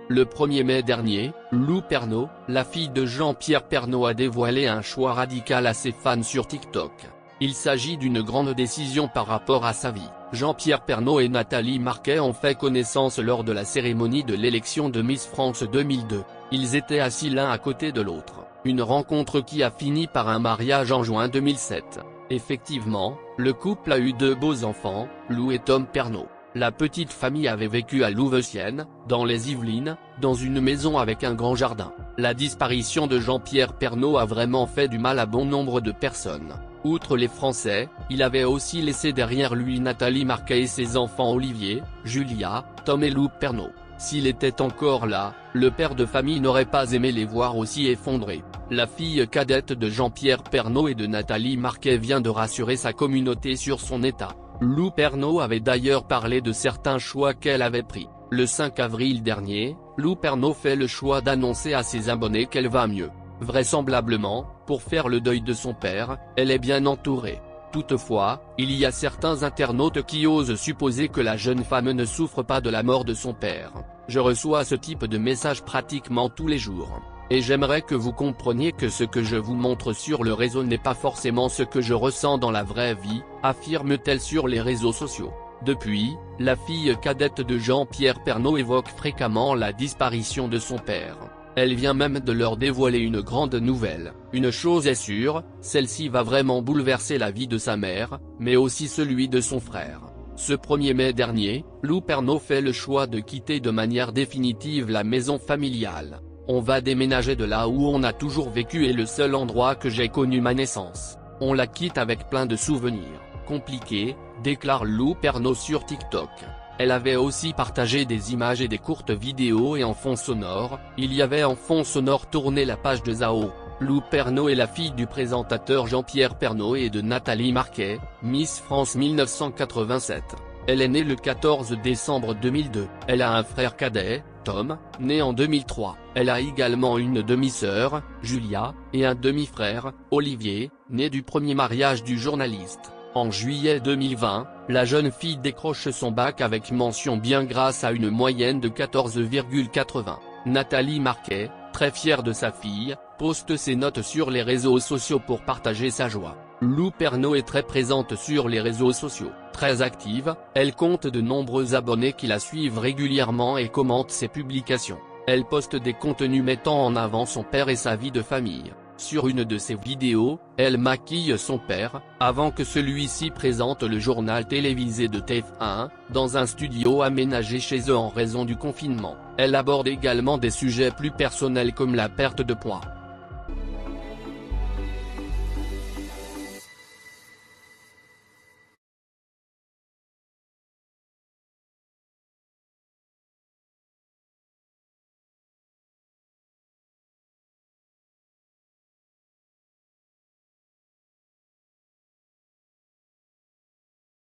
Le 1er mai dernier, Lou Pernaut, la fille de Jean-Pierre Pernaut a dévoilé un choix radical à ses fans sur TikTok. Il s'agit d'une grande décision par rapport à sa vie. Jean-Pierre Pernaut et Nathalie Marquet ont fait connaissance lors de la cérémonie de l'élection de Miss France 2002. Ils étaient assis l'un à côté de l'autre, une rencontre qui a fini par un mariage en juin 2007. Effectivement, le couple a eu 2 beaux enfants, Lou et Tom Pernaut. La petite famille avait vécu à Louveciennes, dans les Yvelines, dans une maison avec un grand jardin. La disparition de Jean-Pierre Pernaut a vraiment fait du mal à bon nombre de personnes. Outre les Français, il avait aussi laissé derrière lui Nathalie Marquet et ses enfants Olivier, Julia, Tom et Lou Pernaut. S'il était encore là, le père de famille n'aurait pas aimé les voir aussi effondrés. La fille cadette de Jean-Pierre Pernaut et de Nathalie Marquet vient de rassurer sa communauté sur son état. Lou Pernaut avait d'ailleurs parlé de certains choix qu'elle avait pris. Le 5 avril dernier, Lou Pernaut fait le choix d'annoncer à ses abonnés qu'elle va mieux. Vraisemblablement, pour faire le deuil de son père, elle est bien entourée. Toutefois, il y a certains internautes qui osent supposer que la jeune femme ne souffre pas de la mort de son père. Je reçois ce type de messages pratiquement tous les jours. Et j'aimerais que vous compreniez que ce que je vous montre sur le réseau n'est pas forcément ce que je ressens dans la vraie vie, affirme-t-elle sur les réseaux sociaux. Depuis, la fille cadette de Jean-Pierre Pernaut évoque fréquemment la disparition de son père. Elle vient même de leur dévoiler une grande nouvelle. Une chose est sûre, celle-ci va vraiment bouleverser la vie de sa mère, mais aussi celui de son frère. Ce 1er mai dernier, Lou Pernaut fait le choix de quitter de manière définitive la maison familiale. On va déménager de là où on a toujours vécu et le seul endroit que j'ai connu ma naissance. On la quitte avec plein de souvenirs compliqués, déclare Lou Pernaut sur TikTok. Elle avait aussi partagé des images et des courtes vidéos et en fond sonore, il y avait en fond sonore tourné la page de Zao. Lou Pernaut est la fille du présentateur Jean-Pierre Pernaut et de Nathalie Marquet, Miss France 1987. Elle est née le 14 décembre 2002. Elle a un frère cadet, Tom, né en 2003. Elle a également une demi-sœur, Julia, et un demi-frère, Olivier, né du premier mariage du journaliste. En juillet 2020, la jeune fille décroche son bac avec mention bien grâce à une moyenne de 14,80. Nathalie Marquet, très fière de sa fille, poste ses notes sur les réseaux sociaux pour partager sa joie. Lou Pernaut est très présente sur les réseaux sociaux. Très active, elle compte de nombreux abonnés qui la suivent régulièrement et commentent ses publications. Elle poste des contenus mettant en avant son père et sa vie de famille. Sur une de ses vidéos, elle maquille son père, avant que celui-ci présente le journal télévisé de TF1, dans un studio aménagé chez eux en raison du confinement. Elle aborde également des sujets plus personnels comme la perte de poids.